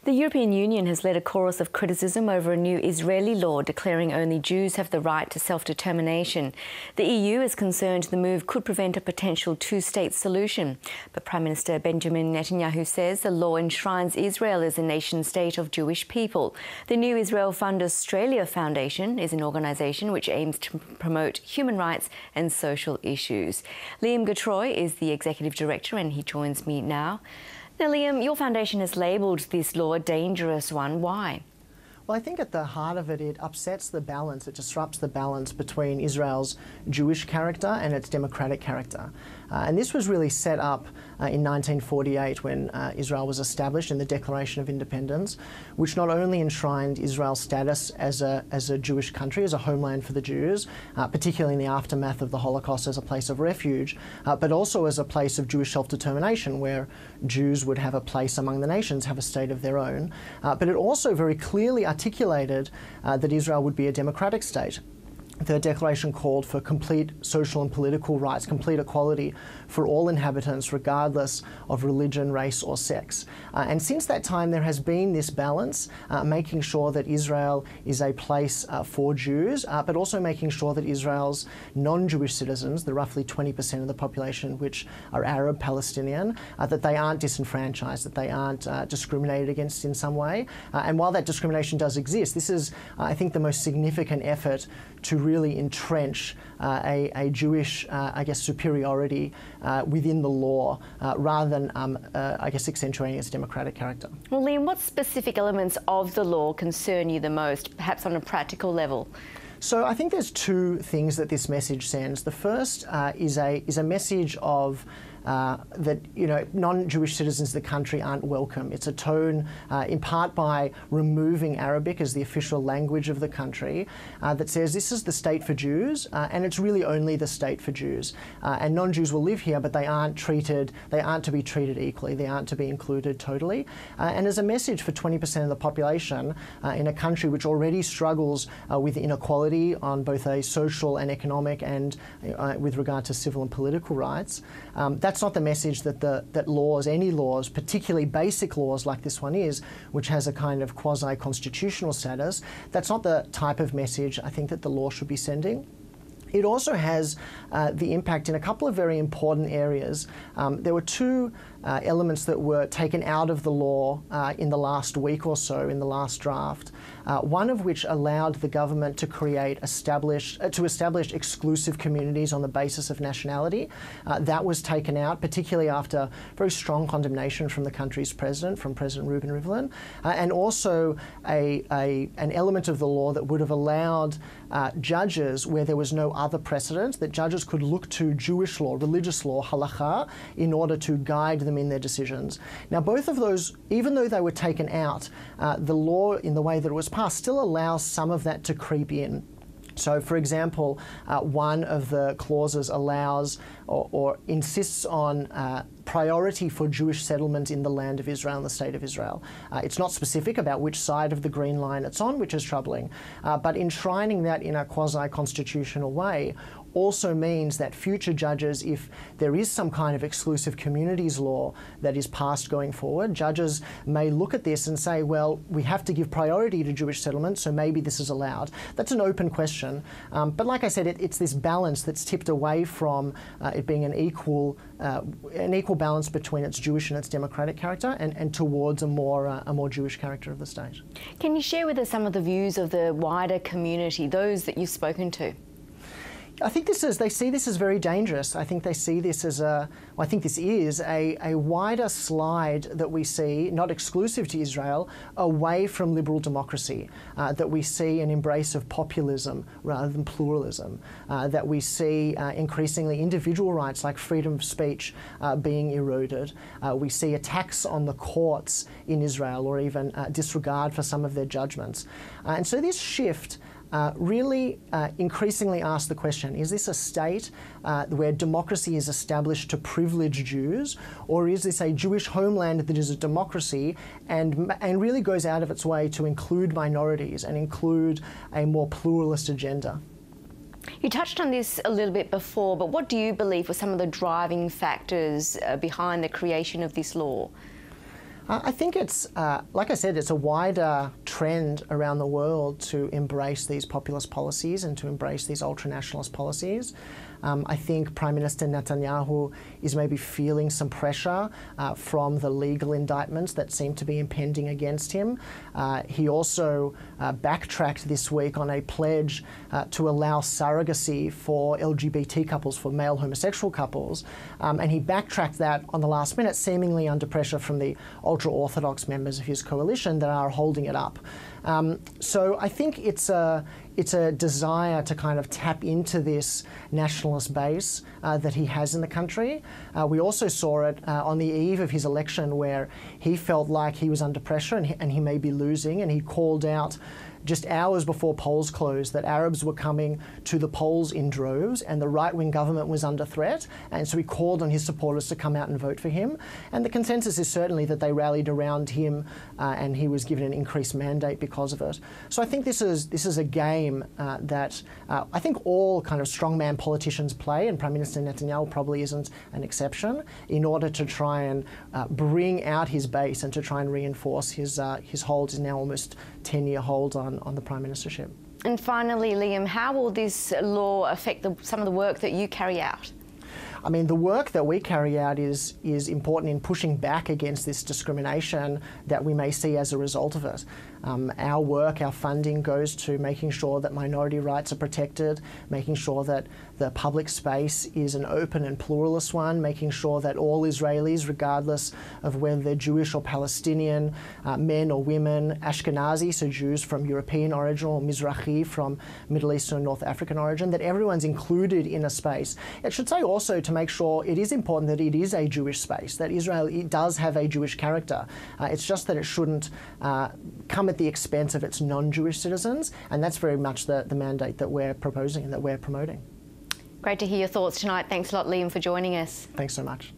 The European Union has led a chorus of criticism over a new Israeli law declaring only Jews have the right to self-determination. The EU is concerned the move could prevent a potential two-state solution. But Prime Minister Benjamin Netanyahu says the law enshrines Israel as a nation-state of Jewish people. The New Israel Fund Australia Foundation is an organisation which aims to promote human rights and social issues. Liam Getreu is the Executive Director and he joins me now. Now, Liam, your foundation has labelled this law a dangerous one. Why? Well, I think at the heart of it, it upsets the balance, it disrupts the balance between Israel's Jewish character and its democratic character. And this was really set up in 1948 when Israel was established in the Declaration of Independence, which not only enshrined Israel's status as a Jewish country, as a homeland for the Jews, particularly in the aftermath of the Holocaust as a place of refuge, but also as a place of Jewish self-determination where Jews would have a place among the nations, have a state of their own. But it also very clearly articulated that Israel would be a democratic state. The declaration called for complete social and political rights, complete equality for all inhabitants, regardless of religion, race or sex. And since that time, there has been this balance, making sure that Israel is a place for Jews, but also making sure that Israel's non-Jewish citizens, the roughly 20% of the population which are Arab-Palestinian, that they aren't disenfranchised, that they aren't discriminated against in some way. And while that discrimination does exist, this is, I think, the most significant effort to really entrench a Jewish, I guess, superiority within the law rather than, I guess, accentuating its democratic character. Well, Liam, what specific elements of the law concern you the most, perhaps on a practical level? So I think there's two things that this message sends. The first is a message of that non-Jewish citizens of the country aren't welcome. It's a tone, in part by removing Arabic as the official language of the country, that says this is the state for Jews, and it's really only the state for Jews. And non-Jews will live here, but they aren't to be treated equally. They aren't to be included totally. And as a message for 20% of the population in a country which already struggles with inequality on both a social and economic and with regard to civil and political rights, that's not the message that laws, any laws, particularly basic laws like this one is, which has a kind of quasi-constitutional status, that's not the type of message I think that the law should be sending. It also has the impact in a couple of very important areas. There were two elements that were taken out of the law in the last week or so, in the last draft, one of which allowed the government to establish exclusive communities on the basis of nationality. That was taken out, particularly after very strong condemnation from the country's president, from President Reuven Rivlin, and also an element of the law that would have allowed judges, where there was no other precedent, that judges could look to Jewish law, religious law, halacha, in order to guide them in their decisions. Now, both of those, even though they were taken out, the law, in the way that it was passed, still allows some of that to creep in. So, for example, one of the clauses allows or insists on priority for Jewish settlement in the land of Israel and the state of Israel. It's not specific about which side of the green line it's on, which is troubling, but enshrining that in a quasi-constitutional way also means that future judges, if there is some kind of exclusive communities law that is passed going forward, judges may look at this and say, well, we have to give priority to Jewish settlement, so maybe this is allowed. That's an open question. But like I said, it's this balance that's tipped away from it being an equal balance between its Jewish and its democratic character and towards a more Jewish character of the state. Can you share with us some of the views of the wider community, those that you've spoken to? I think they see this as very dangerous. I think they see this as I think this is a wider slide that we see, not exclusive to Israel, away from liberal democracy, that we see an embrace of populism rather than pluralism, that we see increasingly individual rights like freedom of speech being eroded. We see attacks on the courts in Israel or even disregard for some of their judgments. And so this shift really increasingly ask the question, is this a state where democracy is established to privilege Jews, or is this a Jewish homeland that is a democracy and really goes out of its way to include minorities and include a more pluralist agenda? You touched on this a little bit before, but what do you believe were some of the driving factors behind the creation of this law? I think it's, like I said, it's a wider trend around the world to embrace these populist policies and to embrace these ultranationalist policies. I think Prime Minister Netanyahu is maybe feeling some pressure from the legal indictments that seem to be impending against him. He also backtracked this week on a pledge to allow surrogacy for LGBT couples, for male homosexual couples, and he backtracked that on the last minute, seemingly under pressure from the ultra-Orthodox members of his coalition that are holding it up. So I think it's a desire to kind of tap into this nationalist base that he has in the country. We also saw it on the eve of his election, where he felt like he was under pressure and he may be losing, and he called out just hours before polls closed that Arabs were coming to the polls in droves and the right-wing government was under threat, and so he called on his supporters to come out and vote for him. And the consensus is certainly that they rallied around him and he was given an increased mandate because of it. So I think this is a game that I think all kind of strongman politicians play, and Prime Minister Netanyahu probably isn't an exception, in order to try and bring out his base and to try and reinforce his hold, his now almost 10-year hold on the Prime Ministership. And finally, Liam, how will this law affect some of the work that you carry out? I mean, the work that we carry out is important in pushing back against this discrimination that we may see as a result of it. Our work, our funding goes to making sure that minority rights are protected, making sure that the public space is an open and pluralist one, making sure that all Israelis, regardless of whether they're Jewish or Palestinian, men or women, Ashkenazi, so Jews from European origin, or Mizrahi from Middle Eastern and North African origin, that everyone's included in a space. It should say also to make sure it is important that it is a Jewish space, that Israel does have a Jewish character. It's just that it shouldn't come at the expense of its non-Jewish citizens, and that's very much the mandate that we're proposing and that we're promoting. Great to hear your thoughts tonight. Thanks a lot, Liam, for joining us. Thanks so much.